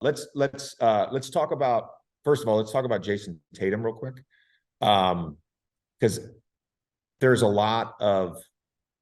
let's talk about, first of all, let's talk about Jayson Tatum real quick. Because there's a lot of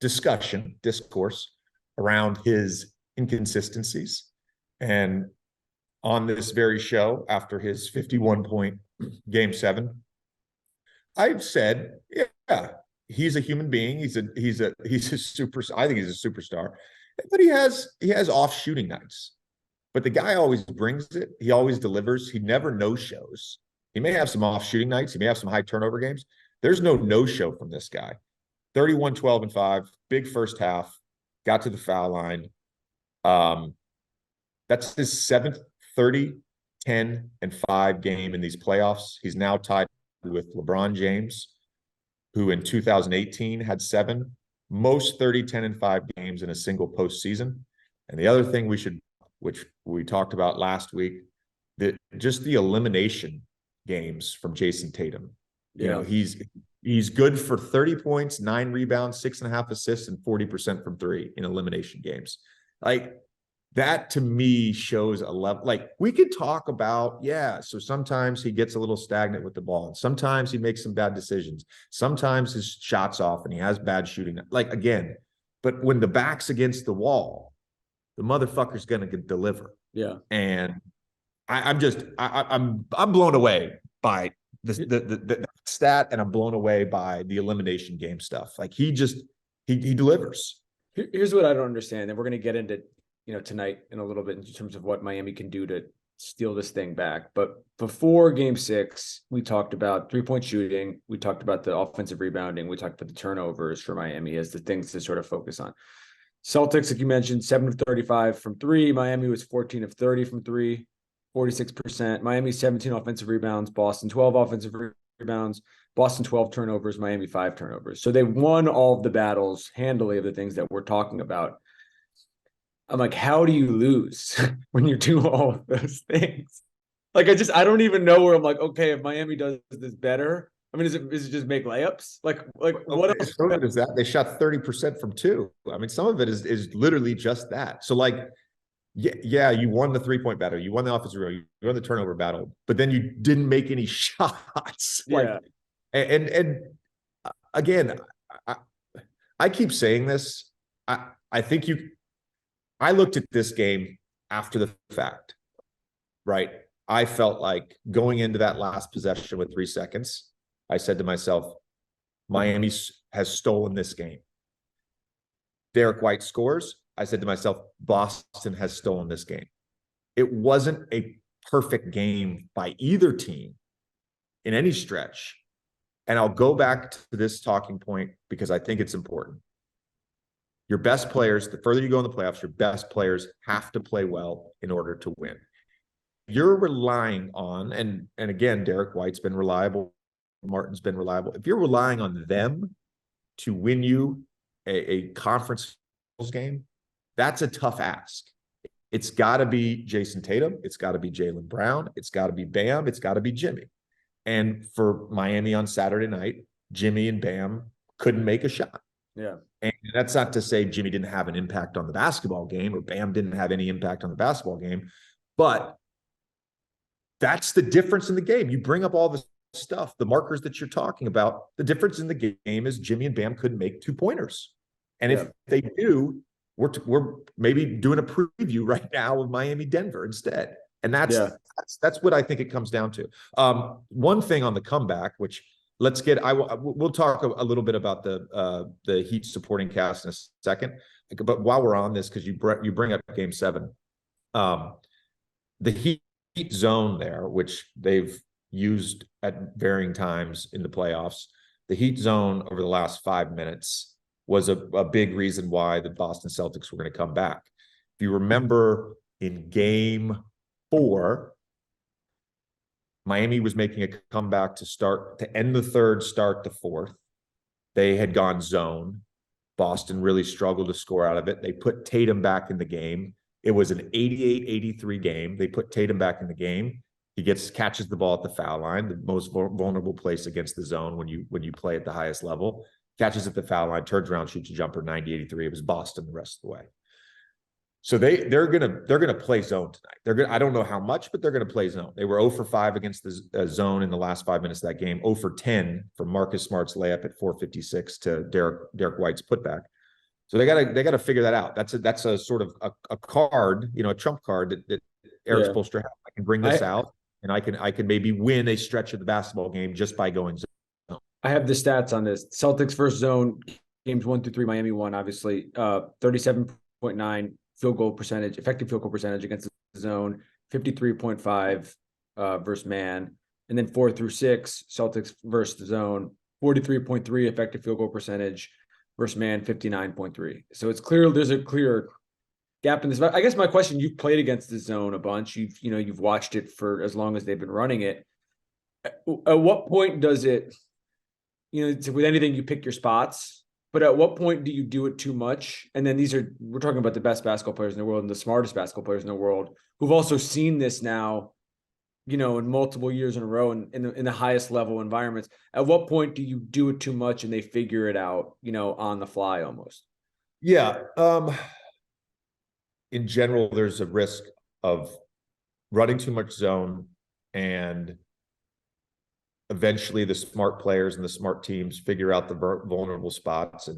discourse around his inconsistencies. And on this very show, after his 51-point game 7, I've said, yeah, he's a human being. He's a super. I think he's a superstar, but he has off shooting nights. But the guy always brings it. He always delivers. He never no shows. He may have some off shooting nights. He may have some high turnover games. There's no show from this guy. 31, 12, and 5. Big first half. Got to the foul line. That's his 7th 30, 10, and 5 game in these playoffs. He's now tied with LeBron James, who in 2018 had 7 most 30, 10, and 5 games in a single postseason. And the other thing which we talked about last week, that just the elimination games from Jayson Tatum. You know, he's good for 30 points, 9 rebounds, 6.5 assists, and 40% from 3 in elimination games. Like, that to me shows a level. Like, we could talk about, so sometimes he gets a little stagnant with the ball, and sometimes he makes some bad decisions. Sometimes his shot's off and he has bad shooting. Like, again, but when the back's against the wall, the motherfucker's gonna deliver. Yeah. And I'm blown away by the stat, and I'm blown away by the elimination game stuff. Like, he delivers. Here's what I don't understand, and we're gonna get into tonight in a little bit in terms of what Miami can do to steal this thing back. But before game 6, we talked about 3-point shooting. We talked about the offensive rebounding. We talked about the turnovers for Miami as the things to sort of focus on. Celtics, like you mentioned, 7 of 35 from 3. Miami was 14 of 30 from 3, 46%. Miami 17 offensive rebounds. Boston 12 offensive rebounds. Boston 12 turnovers. Miami 5 turnovers. So they won all of the battles handily of the things that we're talking about. I'm like, how do you lose when you do all of those things? Like, I don't even know where I'm like, okay, if Miami does this better, I mean, is it just make layups? Like what else? Is that they shot 30% from 2? I mean, some of it is literally just that. So, like, yeah, you won the 3-point battle, you won the offensive rebound, you won the turnover battle, but then you didn't make any shots. Yeah. And again, I keep saying this. I looked at this game after the fact, right? I felt like going into that last possession with 3 seconds, I said to myself, Miami has stolen this game. Derek White scores. I said to myself, Boston has stolen this game. It wasn't a perfect game by either team in any stretch. And I'll go back to this talking point because I think it's important. Your best players, the further you go in the playoffs, your best players have to play well in order to win. You're relying on, and again, Derek White's been reliable, Martin's been reliable. If you're relying on them to win you a conference game, that's a tough ask. It's got to be Jayson Tatum. It's got to be Jaylen Brown. It's got to be Bam. It's got to be Jimmy. And for Miami on Saturday night, Jimmy and Bam couldn't make a shot. Yeah. And that's not to say Jimmy didn't have an impact on the basketball game or Bam didn't have any impact on the basketball game, but that's the difference in the game. You bring up all this stuff, the markers that you're talking about. The difference in the game is Jimmy and Bam couldn't make 2-pointers. And if they do, we're maybe doing a preview right now of Miami-Denver instead. And that's what I think it comes down to. One thing on the comeback, which we'll talk a little bit about the Heat supporting cast in a second. But while we're on this, because you bring up Game 7, the Heat zone there, which they've used at varying times in the playoffs, the Heat zone over the last 5 minutes was a big reason why the Boston Celtics were going to come back. If you remember in Game 4, Miami was making a comeback to end the third, start the fourth. They had gone zone. Boston really struggled to score out of it. They put Tatum back in the game. It was an 88-83 game. They put Tatum back in the game. He catches the ball at the foul line, the most vulnerable place against the zone when you play at the highest level. Catches at the foul line, turns around, shoots a jumper, 90-83. It was Boston the rest of the way. So they're gonna play zone tonight. I don't know how much, but they're gonna play zone. They were 0 for 5 against the zone in the last 5 minutes of that game. 0 for 10 from Marcus Smart's layup at 4:56 to Derek White's putback. So they gotta figure that out. That's a sort of a card, a trump card that Eric Spoelstra has. I can bring this out, and I can maybe win a stretch of the basketball game just by going zone. I have the stats on this. Celtics first zone games 1 through 3. Miami won, obviously. 37.9 field goal percentage, effective field goal percentage against the zone. 53.5 versus man, and then 4 through 6 Celtics versus the zone. 43.3 effective field goal percentage versus man. 59.3. So it's clear there's a clear gap in this. I guess my question: you've played against the zone a bunch. You've watched it for as long as they've been running it. At what point does it? With anything, you pick your spots, but at what point do you do it too much? And then we're talking about the best basketball players in the world and the smartest basketball players in the world who've also seen this now, in multiple years in a row and in the highest level environments. At what point do you do it too much and they figure it out, on the fly almost? Yeah. In general, there's a risk of running too much zone, and eventually the smart players and the smart teams figure out the vulnerable spots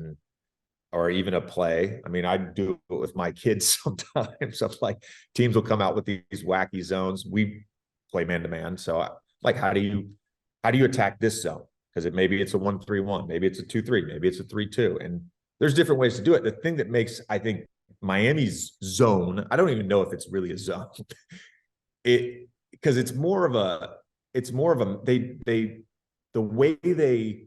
or even a play. I mean, I do it with my kids sometimes. I'm like, teams will come out with these wacky zones. We play man-to-man. So how do you attack this zone? Because maybe it's a 1-3-1, maybe it's a 2-3, maybe it's a 3-2. And there's different ways to do it. The thing that makes, I think, Miami's zone, I don't even know if it's really a zone. Because it's more of a the way they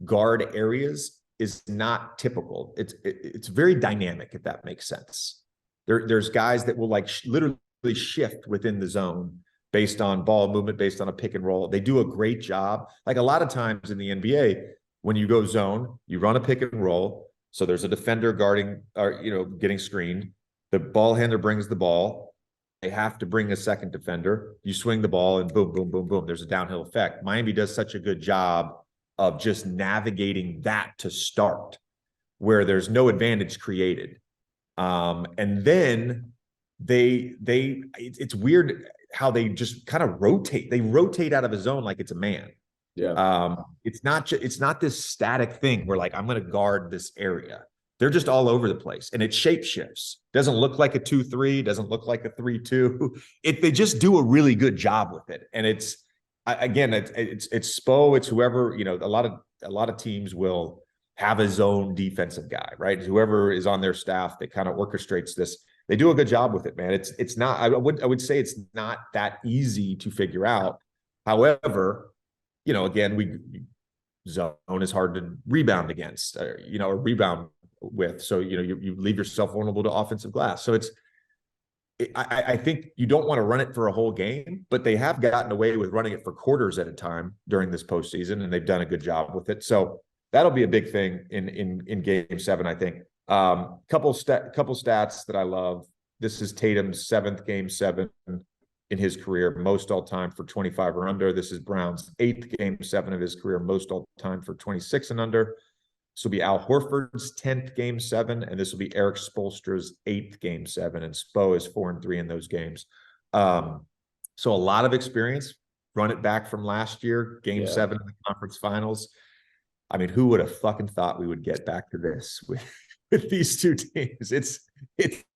guard areas is not typical. It's very dynamic, if that makes sense. There's guys that will literally shift within the zone based on ball movement, based on a pick and roll. They do a great job. Like a lot of times in the NBA, when you go zone, you run a pick and roll. So there's a defender guarding or getting screened. The ball handler brings the ball. They have to bring a second defender. You swing the ball and boom, boom, boom, boom. There's a downhill effect. Miami does such a good job of just navigating that to start, where there's no advantage created. And then it's weird how they just kind of rotate. They rotate out of a zone like it's a man. Yeah. It's not this static thing where I'm going to guard this area. They're just all over the place, and it shape shifts. Doesn't look like a 2-3, doesn't look like a 3-2. They just do a really good job with it. And it's Spo, it's whoever, a lot of teams will have a zone defensive guy, right? Whoever is on their staff that kind of orchestrates this. They do a good job with it, man. It's not, I would say it's not that easy to figure out. However, again, zone is hard to rebound against, or rebound with. So, you leave yourself vulnerable to offensive glass. So I think you don't want to run it for a whole game, but they have gotten away with running it for quarters at a time during this postseason, and they've done a good job with it. So that'll be a big thing in Game 7, I think. Couple stats that I love. This is Tatum's 7th Game 7 in his career, most all time for 25 or under. This is Brown's 8th Game 7 of his career, most all time for 26 and under. This will be Al Horford's 10th Game 7, and this will be Eric Spoelstra's 8th Game 7, and Spo is 4-3 in those games. So a lot of experience. Run it back from last year, Game 7 of the conference finals. I mean, who would have fucking thought we would get back to this with these two teams? It's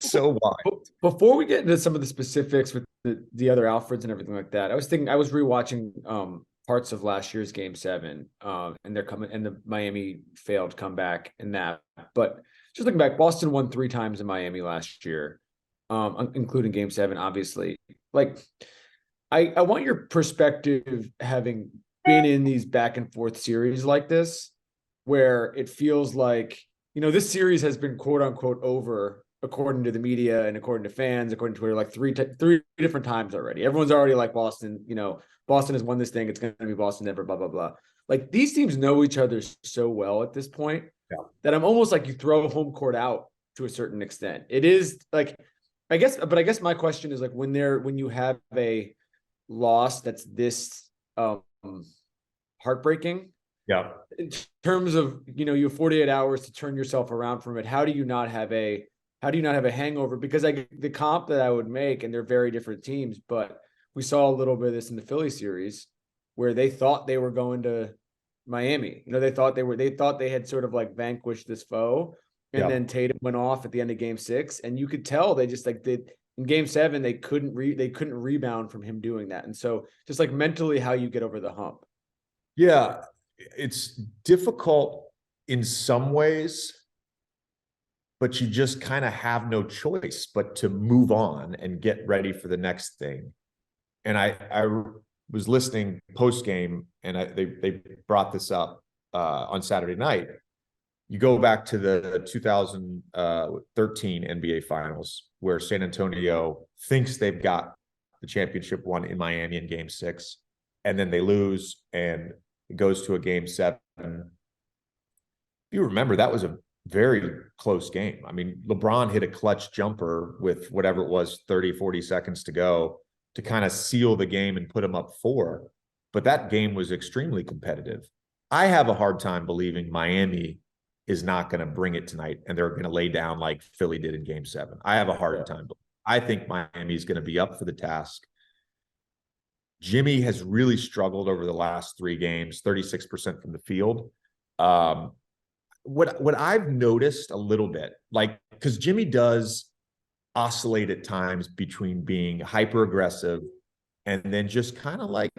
so wild. Before we get into some of the specifics with the other Alfreds and everything like that, I was rewatching parts of last year's Game 7, and the Miami failed comeback in that. But just looking back, Boston won 3 times in Miami last year, including Game 7, obviously. I want your perspective, having been in these back and forth series like this, where it feels like, this series has been quote unquote over, according to the media and according to fans, according to Twitter, three different times already. Everyone's already like Boston, Boston has won this thing. It's going to be Boston never, blah, blah, blah. These teams know each other so well at this point that I'm almost like you throw home court out to a certain extent. It is I guess my question is when you have a loss that's this heartbreaking. Yeah. In terms of, you have 48 hours to turn yourself around from it. How do you how do you not have a hangover? Because the comp that I would make, and they're very different teams, but we saw a little bit of this in the Philly series where they thought they were going to Miami. They thought they had sort of like vanquished this foe. And then Tatum went off at the end of game 6. And you could tell they just like did in game 7, they couldn't rebound from him doing that. And so just like mentally how you get over the hump. Yeah. It's difficult in some ways, but you just kind of have no choice but to move on and get ready for the next thing. And I was listening post game, and they brought this up on Saturday night. You go back to the 2013 NBA Finals, where San Antonio thinks they've got the championship won in Miami in Game 6, and then they lose, and it goes to a Game 7. If you remember, that was a very close game. I mean, LeBron hit a clutch jumper with whatever it was, 30, 40 seconds to go, to kind of seal the game and put them up 4. But that game was extremely competitive. I have a hard time believing Miami is not going to bring it tonight and they're going to lay down like Philly did in Game 7. I have a hard time. I think Miami is going to be up for the task. Jimmy has really struggled over the last 3 games, 36% from the field. What I've noticed a little bit, like, because Jimmy does oscillate at times between being hyper aggressive and then just kind of like,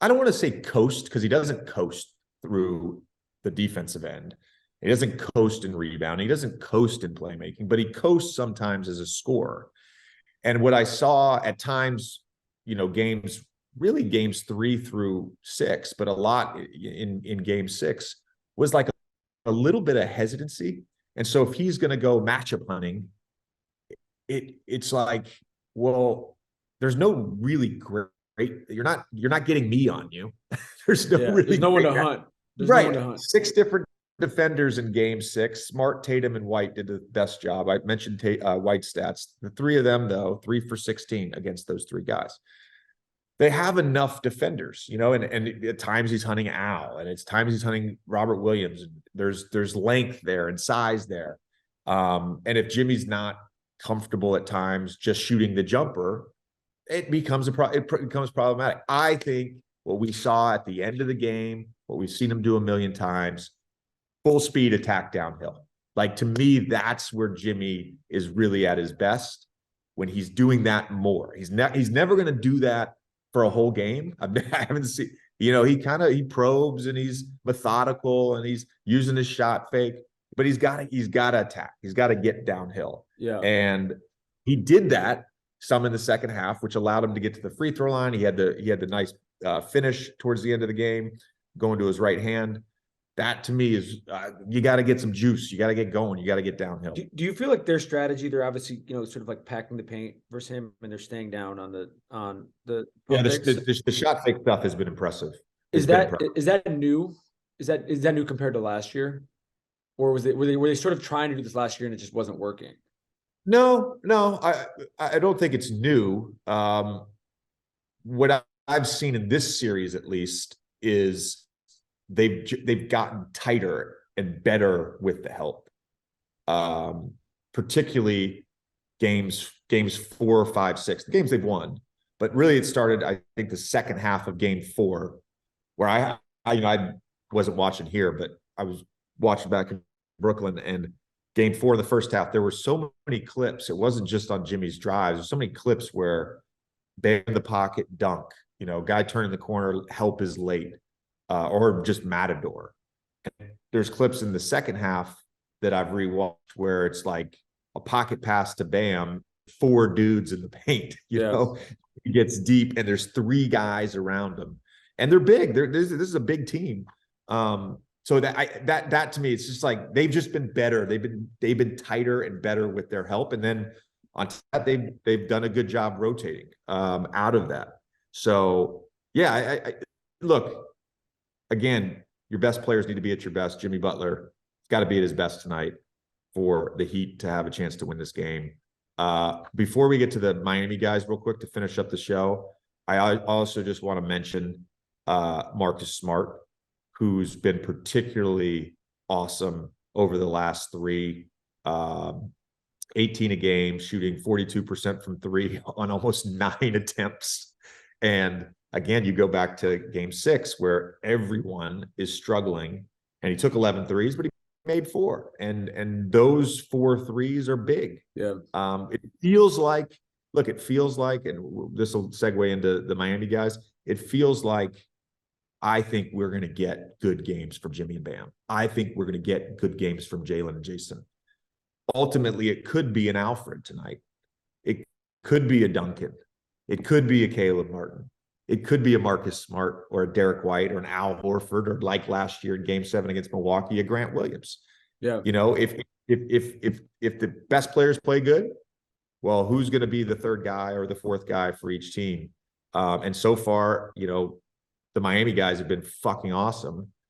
I don't want to say coast, because he doesn't coast through the defensive end. He doesn't coast in rebounding. He doesn't coast in playmaking, but he coasts sometimes as a scorer. And what I saw at times, games 3 through 6, but a lot in game 6 was like a little bit of hesitancy. And so if he's going to go matchup hunting, it's like, well, there's no really great. You're not getting me on you. There's no one to hunt. There's right. No one to hunt. 6 different defenders in game 6. Smart, Tatum, and White did the best job. I mentioned White's stats. The 3 of them, though, 3 for 16 against those 3 guys. They have enough defenders, and at times he's hunting Al, and it's times he's hunting Robert Williams. And there's length there and size there. And if Jimmy's not comfortable at times just shooting the jumper, it becomes problematic. I think what we saw at the end of the game, what we've seen him do a million times, full speed attack downhill. Like, to me, that's where Jimmy is really at his best, when he's doing that more. He's never going to do that for a whole game. I haven't seen, he probes and he's methodical and he's using his shot fake, but he's got to attack. He's got to get downhill. Yeah. And he did that some in the second half, which allowed him to get to the free throw line. He had the nice finish towards the end of the game, going to his right hand. That, to me, is you got to get some juice. You got to get going. You got to get downhill. Do you feel like their strategy? They're obviously, sort of like packing the paint versus him, and they're staying down on the yeah. The shot fake stuff has been impressive. Is that new? Is that new compared to last year, or were they sort of trying to do this last year and it just wasn't working? No, I don't think it's new. What I've seen in this series, at least, is they've gotten tighter and better with the help. Particularly games 4, 5, 6, the games they've won. But really, it started, I think, the second half of game 4, where I wasn't watching here, but I was watching back in Brooklyn, and game 4, the first half, there were so many clips. It wasn't just on Jimmy's drives. There's so many clips where bang in the pocket, dunk, guy turning the corner, help is late, or just Matador. And there's clips in the second half that I've rewatched where it's like a pocket pass to Bam, 4 dudes in the paint, he gets deep and there's 3 guys around him, and they're big. This is a big team. So that to me, it's just like they've just been better. They've been tighter and better with their help, and then on top of that, they've done a good job rotating out of that. So yeah, I look, again, your best players need to be at your best. Jimmy Butler has got to be at his best tonight for the Heat to have a chance to win this game. Before we get to the Miami guys real quick to finish up the show, I also just want to mention Marcus Smart, who's been particularly awesome over the last 3. 18 a game, shooting 42% from three on almost 9 attempts. And again, you go back to game 6 where everyone is struggling, and he took 11 threes, but he made 4. And those 4 threes are big. Yeah. It feels like, look, it feels like, and this will segue into the Miami guys. It feels like I think we're going to get good games from Jimmy and Bam. I think we're going to get good games from Jaylen and Jayson. Ultimately, it could be an Alfred tonight. It could be a Duncan. It could be a Caleb Martin. It could be a Marcus Smart or a Derek White or an Al Horford, or like last year in Game 7 against Milwaukee, a Grant Williams. Yeah. You know, if the best players play good, well, who's going to be the third guy or the fourth guy for each team? And so far, you know, the Miami guys have been fucking awesome.